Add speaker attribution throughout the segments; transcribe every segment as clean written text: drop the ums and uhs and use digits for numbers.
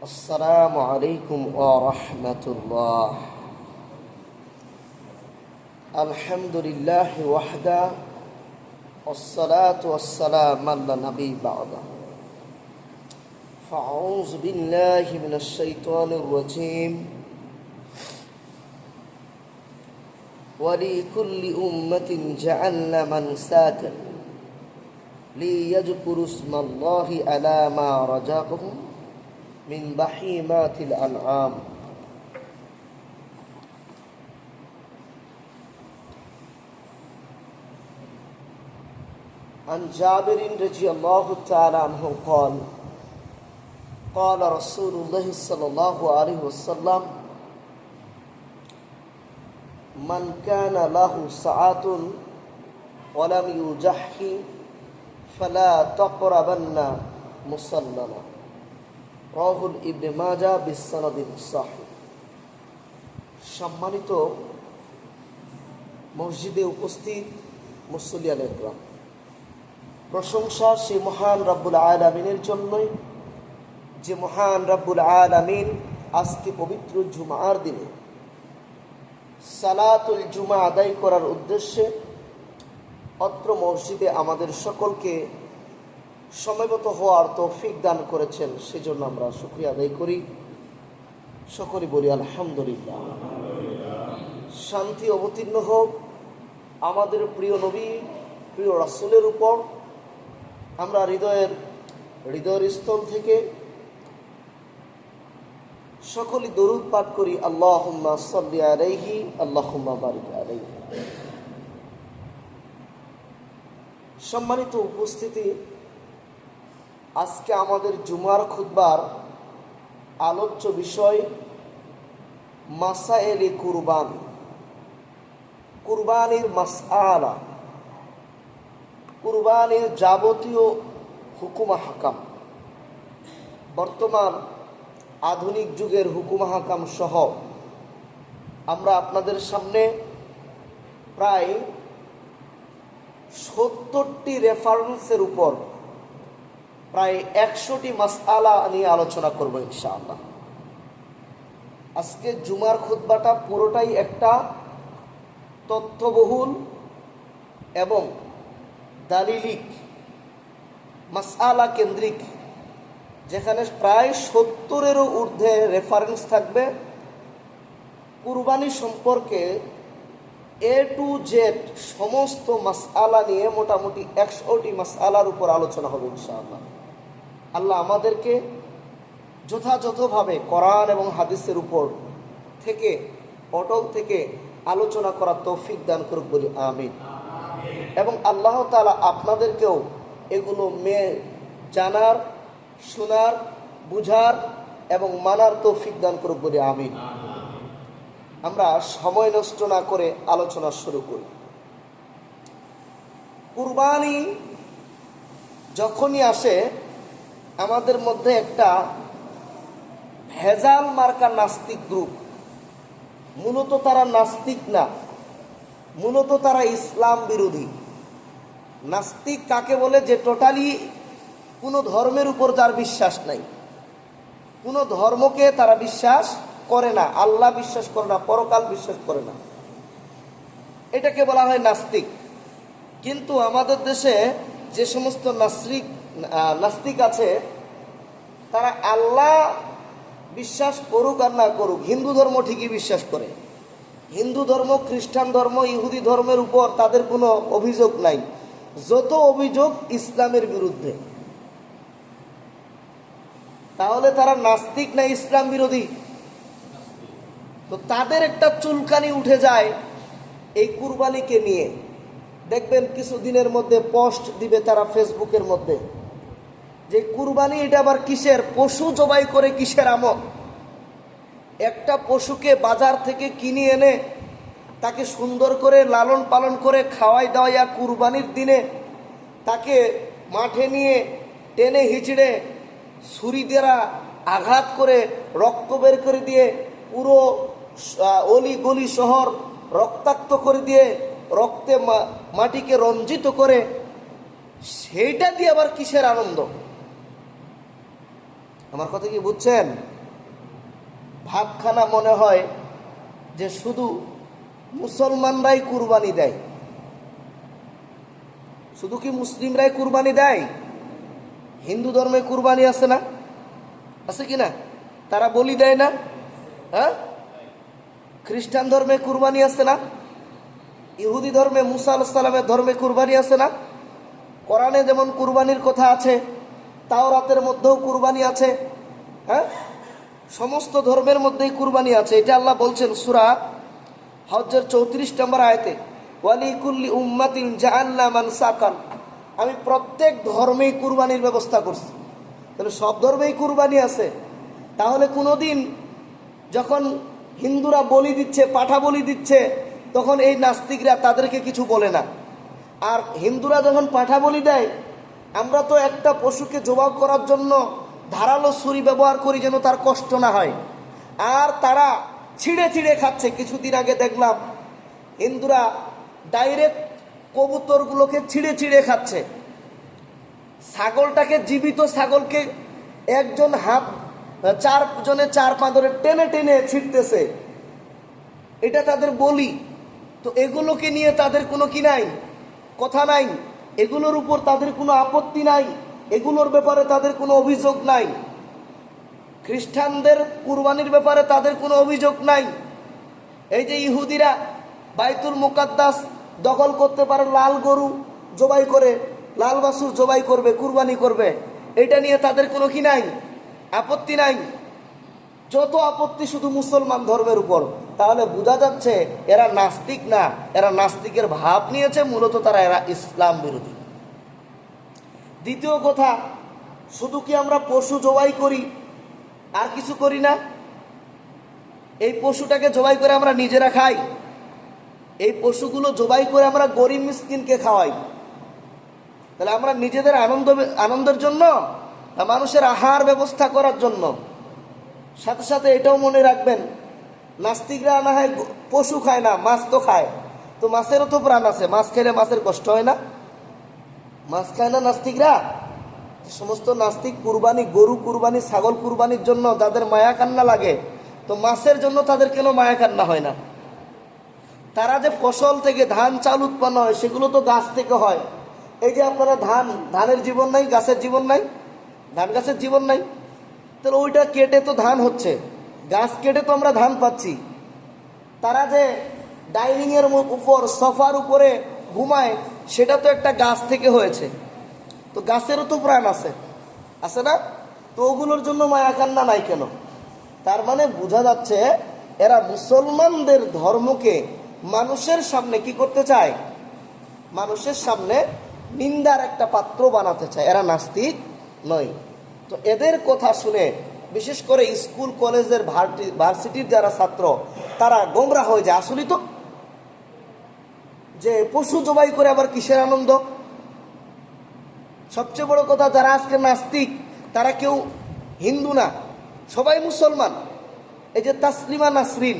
Speaker 1: السلام عليكم ورحمة الله. الحمد لله وحده والصلاة والسلام على نبي بعده. فأعوذ بالله من الشيطان الرجيم. ولكل أمة جعلنا منسكا ليذكروا اسم الله على ما رزقهم من بهيمات الأنعام. عن جابر رضي الله تعالى عنه قال قال رسول الله صلى الله عليه وسلم: من كان له ساعة ولم يزحي فلا تقربن مصلانا. রাহুল ইবনে মাজাহ বিসনাদিন সাহিহ। সম্মানিত মসজিদে উপস্থিত মুসল্লিয়ান ইকরাম, প্রশংসা সেই মহান রব্বুল আলামিনের জন্যই যে মহান রব্বুল আলামিন আজকে পবিত্র জুমার দিনে সালাতুল জুমা আদায় করার উদ্দেশ্যে অত্র মসজিদে আমাদের সকলকে সমবেত হওয়ার তৌফিক দান করেছেন। সেজন্য আমরা শুকরিয়া আদায় করি, সকলে বলি আলহামদুলিল্লাহ। শান্তি অবতীর্ণ হোক আমাদের প্রিয় নবী প্রিয় রাসূলের উপর। আমরা হৃদয়ের স্থল থেকে সকলে দরুদ পাঠ করি, আল্লাহুম্মা সাল্লি আলাইহি আল্লাহুম্মা বারিক আলাইহি। সম্মানিত উপস্থিতি, আজকে আমাদের জুমার খুতবার আলোচ্য বিষয় মাসায়েলে কুরবানি, কুরবানির মাসআলা, কুরবানির যাবতীয় হুকুম হাকাম, বর্তমান আধুনিক যুগের হুকুম হাকাম সহ আমরা আপনাদের সামনে প্রায় 70টি রেফারেন্সের উপর প্রায় 100টি মাসআলা নিয়ে আলোচনা করব ইনশাআল্লাহ। আজকে জুমার খুতবাটা পুরোটাই একটা তথ্যবহুল এবং দালিলিক মাসআলা কেন্দ্রিক, যেখানে প্রায় 70-এরও ঊর্ধ্বে রেফারেন্স থাকবে। কুরবানি সম্পর্কে এ টু জেড সমস্ত মাসআলা নিয়ে মোটামুটি 100টি মাসআলার উপর আলোচনা হবে ইনশাআল্লাহ। আল্লাহ আমাদেরকে যথাযথভাবে কোরআন এবং হাদিসের উপর থেকে অটল থেকে আলোচনা করার তৌফিক দান করুক বলি আমিন। এবং আল্লাহ তাআলা আপনাদেরকেও এগুলো জানার, শোনার, বুঝার এবং মানার তৌফিক দান করুক বলি আমিন। আমরা সময় নষ্ট না করে আলোচনা শুরু করি। কুরবানি যখনই আসে আমাদের মধ্যে একটা ভেজাল মার্কা নাস্তিক গ্রুপ, মূলত তারা নাস্তিক না, মূলত তারা ইসলাম বিরোধী। নাস্তিক কাকে বলে? যে টোটালি কোনো ধর্মের উপর যার বিশ্বাস নাই, কোনো ধর্মকে তারা বিশ্বাস করে না, আল্লাহ বিশ্বাস করে না, পরকাল বিশ্বাস করে না, এটাকে বলা হয় নাস্তিক। কিন্তু আমাদের দেশে যে সমস্ত নাস্তিক আছে তারা আল্লাহ বিশ্বাস করুক আর না করুক, হিন্দু ধর্ম ঠিকই বিশ্বাস করে। হিন্দু ধর্ম, খ্রিস্টান ধর্ম, ইহুদি ধর্মের উপর তাদের কোনো অভিযোগ নাই, যত অভিযোগ ইসলামের বিরুদ্ধে। তাহলে তারা নাস্তিক না ইসলাম বিরোধী? তো তাদের একটা চুলকানি উঠে যায় এই কুরবানিকে নিয়ে। দেখবেন কিছুদিনের মধ্যে পোস্ট দিবে তারা ফেসবুকের মধ্যে যে কুরবানি এটা আবার কিসের, পশু জবাই করে কিসের আমল। একটা পশুকে বাজার থেকে কিনে এনে তাকে সুন্দর করে লালন পালন করে খাওয়াই দাওয়াইয়া কুরবানির দিনে তাকে মাঠে নিয়ে টেনে হিচড়ে ছুরি দ্বারা আঘাত করে রক্ত বের করে দিয়ে পুরো অলি গলি শহর রক্তাক্ত করে দিয়ে রক্তে মাটিকে রঞ্জিত করে, সেইটা দিয়ে আবার কিসের আনন্দ? আমার কথা কি বুঝছেন? ভাবখানা মনে হয় যে শুধু মুসলমানরাই কুরবানি দেয়। শুধু কি মুসলিমরাই কুরবানি দেয়? হিন্দু ধর্মে কুরবানি আছে না? আছে কি না? তারা বলি দেয় না? হ্যাঁ, খ্রিস্টান ধর্মে কুরবানি আছে না? ইহুদি ধর্মে, মুসা আলাইহিস সালামের ধর্মে কুরবানি আছে না? কোরআনে যেমন কুরবানির কথা আছে, তাওরাতের মধ্যেও কুরবানি আছে। হ্যাঁ, সমস্ত ধর্মের মধ্যেই কুরবানি আছে। এটা আল্লাহ বলছেন সূরা হজ্জের 34 নম্বর আয়াতে, ওয়ালিকুল্লি উম্মাতিন জাআলনা মানসাকান। আমি প্রত্যেক ধর্মেই কুরবানির ব্যবস্থা করছি। তাহলে সব ধর্মেই কুরবানি আছে। তাহলে কোনোদিন যখন হিন্দুরা বলি দিচ্ছে, পাঠা বলি দিচ্ছে, তখন এই নাস্তিকরা তাদেরকে কিছু বলে না। আর হিন্দুরা যখন পাঠা বলি দেয়, আমরা তো একটা পশুকে জবাই করার জন্য ধারালো ছুরি ব্যবহার করি যেন তার কষ্ট না হয়। আর তারা ছিঁড়ে ছিঁড়ে খাচ্ছে। কিছুদিন আগে দেখলাম হিন্দুরা ডাইরেক্ট কবুতরগুলোকে ছিঁড়ে ছিঁড়ে খাচ্ছে। ছাগলটাকে, জীবিত ছাগলকে একজন হাত, চারজনে চার পা ধরে টেনে টেনে ছিঁড়তেছে। এটা তাদের বলি। তো এগুলোকে নিয়ে তাদের কোনো কি নাই, কথা নাই। এগুলোর উপর তাদের কোনো আপত্তি নাই, এগুলোর ব্যাপারে তাদের কোনো অভিযোগ নাই। খ্রিস্টানদের কুরবানির ব্যাপারে তাদের কোনো অভিযোগ নাই। এই যে ইহুদিরা বাইতুল মুকাদ্দাস দখল করতে পারে, লাল গরু জবাই করে, লাল বাছুর জবাই করবে, কুরবানি করবে, এটা নিয়ে তাদের কোনো কি নাই, আপত্তি নাই। যত আপত্তি শুধু মুসলমান ধর্মের উপর। তাহলে বোঝা যাচ্ছে এরা নাস্তিক না, এরা নাস্তিকের ভাব নিয়েছে, মূলত এরা ইসলাম বিরোধী। দ্বিতীয় কথা, শুধু কি আমরা পশু জবাই করি আর কিছু করি না? এই পশুটাকে জবাই করে আমরা নিজেরা খাই। এই পশুগুলো জবাই করে আমরা গরিব মিসকিনকে খাওয়াই। তাহলে আমরা নিজেদের আনন্দের জন্য না মানুষের আহার ব্যবস্থা করার জন্য? সাথে সাথে এটাও মনে রাখবেন, নাস্তিকরা না হয় পশু খায় না, মাছ তো খায়। তো মাছেরও তো প্রাণ আছে, মাছ খেলে মাছের কষ্ট হয় না? মাছ খায় না নাস্তিকরা? সমস্ত নাস্তিক কুরবানি, গরু কুরবানি, ছাগল কুরবানির জন্য যাদের মায়া কান্না লাগে, তো মাছের জন্য তাদের কেন মায়া কান্না হয় না? তারা যে ফসল থেকে ধান চাল উৎপন্ন হয়, সেগুলো তো গাছ থেকে হয়। এই যে আপনারা ধানের জীবন নাই, গাছের জীবন নাই, ধান গাছের জীবন নাই। তাহলে ওইটা কেটে তো ধান হচ্ছে, গাছ কেটে তো আমরা ধান পাচ্ছি। তারা যে ডাইনিংয়ের উপর, সোফার উপরে ঘুমায়, সেটা তো একটা গাছ থেকে হয়েছে। তো গাছেরও তো প্রাণ আছে, আছে না? তো ওগুলোর জন্য মায়া কান্না নাই কেন? তার মানে বোঝা যাচ্ছে এরা মুসলমানদের ধর্মকে মানুষের সামনে কি করতে চায়? মানুষের সামনে নিন্দার একটা পাত্র বানাতে চায়। এরা নাস্তিক নয়। তো এদের কথা শুনে বিশেষ করে স্কুল কলেজের ভার্সিটির যারা ছাত্র, তারা গোমরা হয়ে যায়। আসলেই তো, যে পশু জবাই করে আবার কিসের আনন্দ? সবচেয়ে বড় কথা, যারা আজকে নাস্তিক তারা কেউ হিন্দু না, সবাই মুসলমান। এই যে তাসলিমা নাসরিন,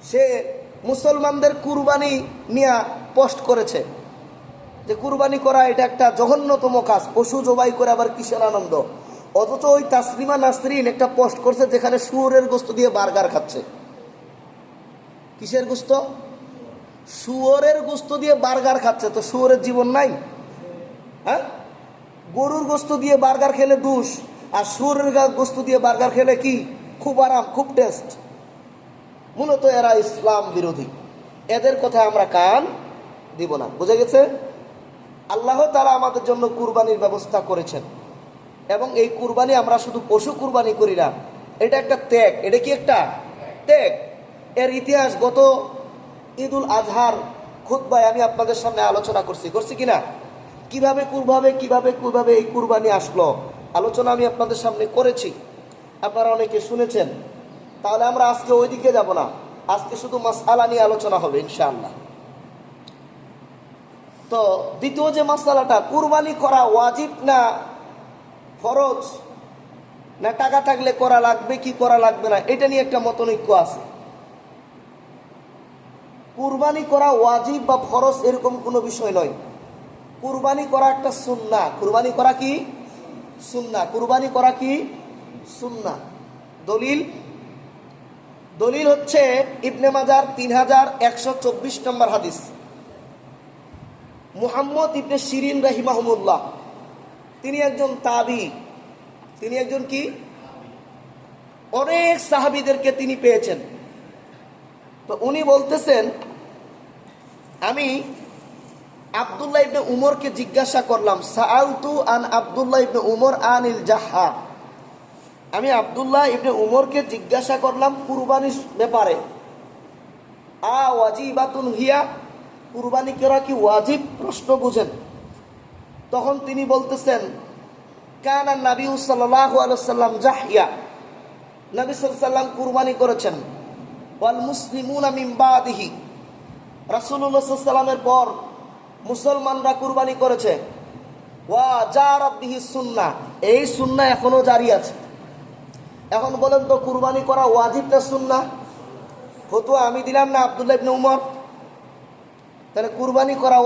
Speaker 1: সে মুসলমানদের কুরবানি নিয়ে পোস্ট করেছে যে কুরবানি করা এটা একটা জঘন্যতম কাজ, পশু জবাই করে আবার কিসের আনন্দ। অথচ ওই তাসলিমা নাসরিন একটা পোস্ট করছে যেখানে শুয়োরের গোস্ত দিয়ে বার্গার খাচ্ছে। কিসের গোস্ত? শুয়োরের গোস্ত দিয়ে বার্গার খাচ্ছে। তো শুয়োরের জীবন নাই? হ্যাঁ, গরুর গোস্ত দিয়ে বার্গার খেলে দুষ, আর শুয়োরের গোস্ত দিয়ে বার্গার খেলে কি খুব আরাম, খুব টেস্ট। মূলত এরা ইসলাম বিরোধী। এদের কথায় আমরা কান দিব না। বুঝে গেছে? আল্লাহ তাআলা আমাদের জন্য কুরবানির ব্যবস্থা করেছেন, এবং এই কুরবানি আমরা শুধু পশু কুরবানি করি না, এটা একটা ত্যাগ। এটা কি একটা ত্যাগ? এর ইতিহাস গত ঈদুল আজহার খুতবায় আমি আপনাদের সামনে আলোচনা করছি কিনা? কিভাবে এই কুরবানি আসলো, আলোচনা আমি আপনাদের সামনে করেছি, আপনারা অনেকে শুনেছেন। তাহলে আমরা আজকে ওইদিকে যাব না, আজকে শুধু মাসআলা নিয়ে আলোচনা হবে ইনশাআল্লাহ। তো দ্বিতীয় যে মাসআলাটা, কুরবানি করা ওয়াজিব না ফরজ, না টাকা থাকলে করা লাগবে কি করা লাগবে না, এটা নিয়ে একটা মতনৈক্য আছে। কুরবানি করা ওয়াজিব বা ফরজ এরকম কোনো বিষয় নয়। কুরবানি করা একটা সুন্নাহ। কুরবানি করা কি সুন্নাহ? কুরবানি করা কি সুন্নাহ? দলিল দলিল হচ্ছে ইবনে মাজার 3124 নম্বর হাদিস। মুহাম্মদ ইবনে সিরিন রাহিমাহুমুল্লাহ, তিনি একজন তাবি, তিনি একজন কি, অনেক সাহাবীদেরকে তিনি পেয়েছেন। তো উনি বলতেছেন, আমি আব্দুল্লাহ ইবনে উমরকে জিজ্ঞাসা করলাম, সাআলতু আন আব্দুল্লাহ ইবনে উমর আনিল জাহা, আমি আব্দুল্লাহ ইবনে উমরকে জিজ্ঞাসা করলাম কুরবানির ব্যাপারে, আ ওয়াজিবাতুন হিয়া, কুরবানি করা কি ওয়াজিব, প্রশ্ন বুঝেন। তখন তিনি বলতেছেন, কানা নবী সাল্লাল্লাহু আলাইহি ওয়াসাল্লাম জাহিয়া, নবী সাল্লাল্লাহু আলাইহি ওয়াসাল্লাম কুরবানি করেছেন, ওয়াল মুসলিমুনা মিন বাদিহি, রাসূলুল্লাহ সাল্লাল্লাহু আলাইহি ওয়াসাল্লামের পর মুসলমানরা কুরবানি করেছে, ওয়া জারাত বিহি সুন্নাহ, এই সুন্নাহ এখনো জারি আছে। এখন বলেন তো কুরবানি করা ওয়াজিব না সুন্নাহ? ফতোয়া আমি দিলাম না আব্দুল্লাহ ইবনে উমর। তাহলে কুরবানি করা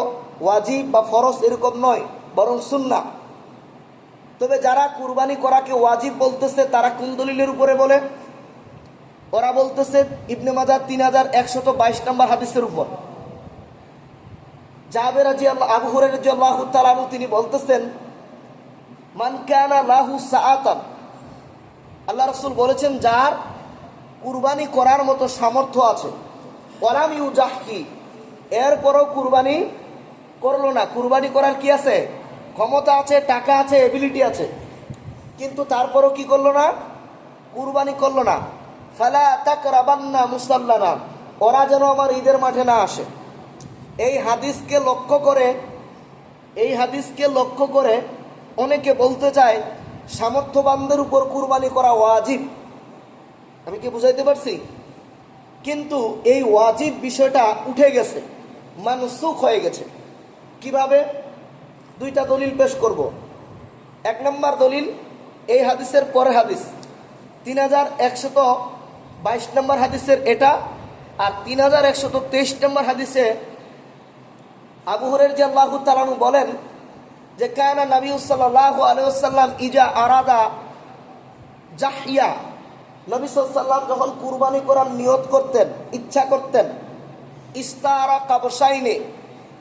Speaker 1: ওয়াজিব বা ফরজ এরকম নয়, বরং সুন্নাহ। তবে যারা কুরবানি করাকে ওয়াজিব বলতেছে তারা কোন দলিলের উপরে বলে? ওরা বলতেছে ইবনে মাজাহ 3122 নম্বর হাদিসের উপর। জাবের রাদিয়াল্লাহু আবু হুরায়রা রাদিয়াল্লাহু তাআলা আনহু তিনি বলতেছেন, মান কানা লাহু সাআতান, আল্লাহ রাসূল বলেছেন যার কুরবানি করার মতো সামর্থ্য আছে, ওয়ালাম ইউজাহি, এরপরও কুরবানি করলো না, কুরবানি করার কি আছে, ক্ষমতা আছে, টাকা আছে, এবিলিটি আছে, কিন্তু তারপরও কি করলো না, কুরবানি করলো না, ফালা তাকরাবান্না মুসাল্লানা, ওরা যেন আমার ঈদের মাঠে না আসে। এই হাদিসকে লক্ষ্য করে অনেকে বলতে চায় সামর্থ্যবানদের উপর কুরবানি করা ওয়াজিব। আমি কি বুঝাইতে পারছি? কিন্তু এই ওয়াজিব বিষয়টা উঠে গেছে, মানসুখ হয়ে গেছে। কিভাবে? দুইটা দলিল পেশ করব। এক নম্বর দলিল এই হাদিসের পরের হাদিস 3122 নম্বর হাদিসের এটা, আর 3123 নম্বর হাদিসে আবু হুরায়রা রাদিয়াল্লাহু তাআলা আনহু বলেন যে কানা নবী সাল্লাল্লাহু আলাইহি ওয়াসাল্লাম ইজা আরাদা জাহিয়া, নবী সাল্লাল্লাহু আলাইহি ওয়াসাল্লাম যখন কুরবানি করার নিয়ত করতেন, ইচ্ছা করতেন, ইস্তারা কাবশাইনে,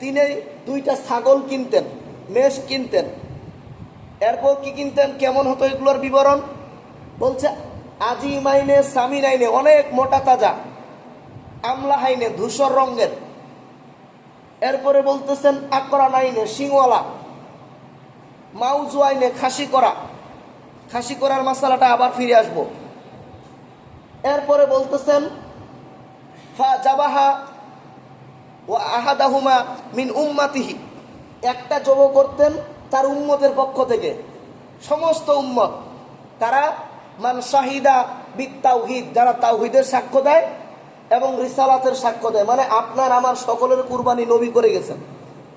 Speaker 1: তিনি দুইটা ছাগল কিনতেন, মেষ কিনতেন। এরপর কি কিনতেন, কেমন হতো এগুলোর বিবরণ বলছে, আজিমাইনে সামিনাইনে, অনেক মোটা তাজা, আমলাহাইনে, ধূসর রঙের। এরপরে বলতেছেন আকরানাইনে, শিংওয়ালা, মাউজুয়াইনে, খাসি করার মাসালাটা আবার ফিরে আসবো। এরপরে বলতেছেন ফা জাবাহা ওয়া আহাদাহুমা মিন উম্মাতিহি, একটা জব করতেন তার উম্মতের পক্ষ থেকে, সমস্ত উম্মত তারা মান শাহিদা বিত তাওহীদ, যারা তাওহীদের সাক্ষ্য দেয় এবং রিসালাতের সাক্ষ্য দেয়, মানে আপনার আমার সকলের কুরবানি নবী করে গেছেন,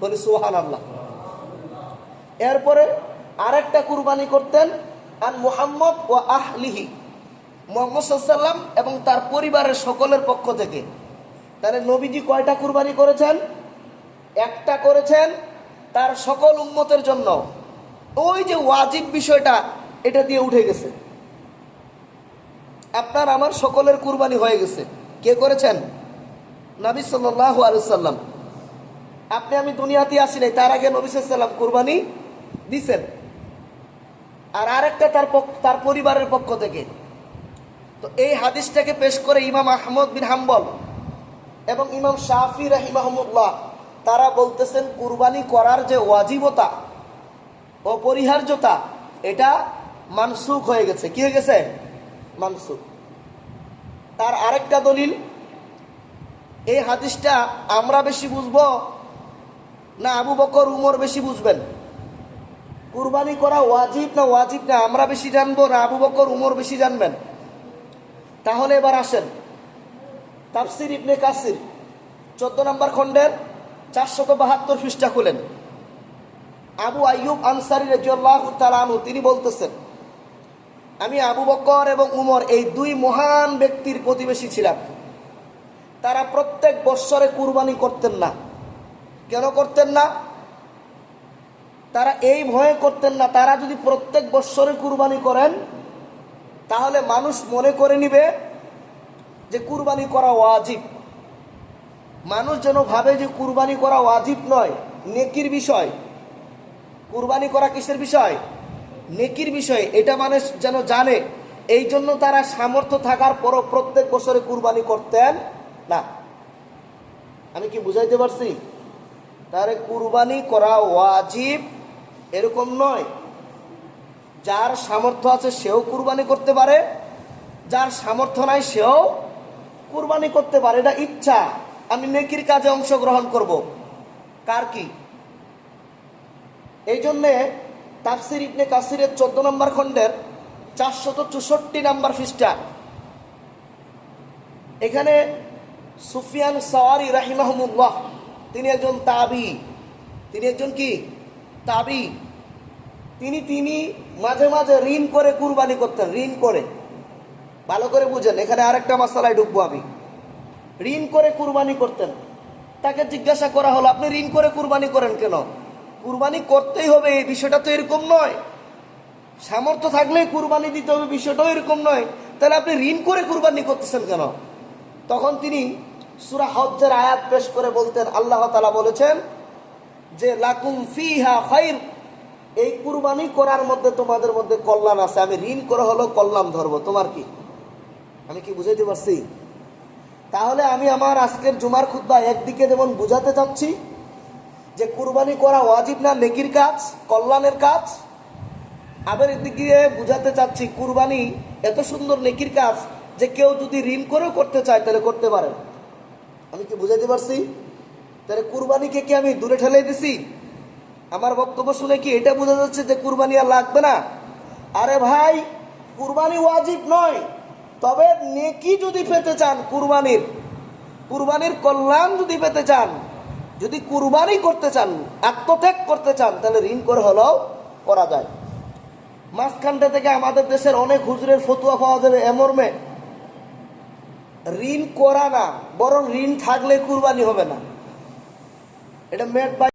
Speaker 1: বলি সুবহানাল্লাহ। এরপরে আরেকটা কুরবানি করতেন আন মুহাম্মদ ও আহলিহি, মুহাম্মদ সাল্লাল্লাহু আলাইহি ওয়াসাল্লাম এবং তার পরিবারের সকলের পক্ষ থেকে। তাহলে নবীজি কয়টা কুরবানি করেছেন? একটা করেছেন তার সকল উম্মতের জন্য। ওই যে ওয়াজিব বিষয়টা, এটা দিয়ে উঠে গেছে, আপনার আমার সকলের কুরবানি হয়ে গেছে। কে করেছেন? নবী সাল্লাল্লাহু আলাইহি ওয়াসাল্লাম। আপনি আমি দুনিয়াতে আসি নাই, তার আগে নবী সাল্লাল্লাহু আলাইহি ওয়াসাল্লাম কুরবানি দিছেন, আর আরেকটা তার পরিবারের পক্ষ থেকে। তো এই হাদিসটাকে পেশ করে ইমাম আহমদ বিন হাম্বল এবং ইমাম শাফি রাহিমাহুমুল্লাহ তারা বলতেছেন কুরবানি করার যে ওয়াজিবতা, অপরিহার্যতা, এটা মানসুখ হয়ে গেছে। কি হয়ে গেছে? মানসুখ। তার আরেকটা দলিল, এই হাদিসটা আমরা বেশি বুঝবো না আবু বকর উমর বেশি বুঝবেন? কুরবানি করা ওয়াজিব না আমরা বেশি জানবো না আবু বকর উমর বেশি জানবেন? তাহলে এবার আসেন তাফসির ইবনে কাসির 14 নম্বর খণ্ডের 472 পৃষ্ঠা খুলেন। আবু আইয়ুব আনসারী রাদিয়াল্লাহু তাআলা আনহু তিনি বলতেছেন, আমি আবু বকর এবং উমর এই দুই মহান ব্যক্তির প্রতিবেশী ছিলাম। তারা প্রত্যেক বৎসরে কুরবানি করতেন না। কেন করতেন না? তারা এই ভয়ে করতেন না, তারা যদি প্রত্যেক বৎসরে কুরবানি করেন তাহলে মানুষ মনে করে নিবে যে কুরবানি করা ওয়াজিব। মানুষ যেন ভাবে যে কুরবানি করা ওয়াজিব নয়, নেকির বিষয়। কুরবানি করা কিসের বিষয়? নেকির বিষয়। এটা মানুষ যেন জানে। এই জন্য তারা সামর্থ্য থাকার পরও প্রত্যেক বছরে কুরবানি করতেন না। আমি কি বুঝাইতে পারছি? তাহলে কুরবানি করা ওয়াজিব এরকম নয়। যার সামর্থ্য আছে সেও কুরবানি করতে পারে, যার সামর্থ্য নাই সেও কুরবানি করতে পারে। এটা ইচ্ছা। আমি নেকির কাজে অংশগ্রহণ করব, কার কি। এই জন্যে তাফসির ইবনে কাসিরের 14 নম্বর খণ্ডের 464 নম্বর পৃষ্ঠা, এখানে সুফিয়ান সাওয়ারি রাহিমাহুল্লাহ, তিনি একজন তাবি। তিনি একজন কি? তাবি। তিনি মাঝে মাঝে ঋণ করে কুরবানি করতেন। ঋণ করে, ভালো করে বুঝেন, এখানে আরেকটা মাসালায় ঢুকবো আমি। ঋণ করে কুরবানি করতেন। তাকে জিজ্ঞাসা করা হলো, আপনি ঋণ করে কুরবানি করেন কেন? কুরবানি করতেই হবে এই বিষয়টা তো এরকম নয়। সামর্থ্য থাকলেই কুরবানি দিতে হবে বিষয়টাও এরকম নয়। তাহলে আপনি ঋণ করে কুরবানি করতেছেন কেন? তখন তিনি সূরা হজ্জের আয়াত পেশ করে বলতেন, আল্লাহ তাআলা বলেছেন যে লাকুম ফিহা খায়র, এই কুরবানি করার মধ্যে তোমাদের মধ্যে কল্যাণ আছে। আমি ঋণ করে হলো কল্যাণ ধরবো, তোমার কি? আমি কি বুঝাইতে পারছি? তাহলে আমি আমার আজকের জুমার খুতবা একদিকে যেমন বুঝাতে চাচ্ছি যে কুরবানি করা ওয়াজিব না, নেকির কাজ, কল্যাণের কাজ, আবার একদিকে বুঝাতে চাচ্ছি কুরবানি এত সুন্দর নেকির কাজ যে কেউ যদি ঋণ করেও করতে চায় তাহলে করতে পারে। আমি কি বুঝাইতে পারছি? তাহলে কুরবানিকে কি আমি দূরে ঠেলে দিছি? আমার বক্তব্য শুনে কি এটা বোঝা যাচ্ছে যে কুরবানি আর লাগবে না? আরে ভাই, কুরবানি ওয়াজিব নয়, তবে নেকি যদি পেতে চান, কুরবানির কল্যাণ যদি পেতে চান, যদি কুরবানি করতে চান, আত্মত্যাগ করতে চান, তাহলে ঋণ করে হলেও করা যায়। মাঝখানটা থেকে আমাদের দেশের অনেক হুজুরের ফতুয়া পাওয়া যাবে এমর্মে, ঋণ করা না, বরং ঋণ থাকলে কুরবানি হবে না। এটা মেড বাই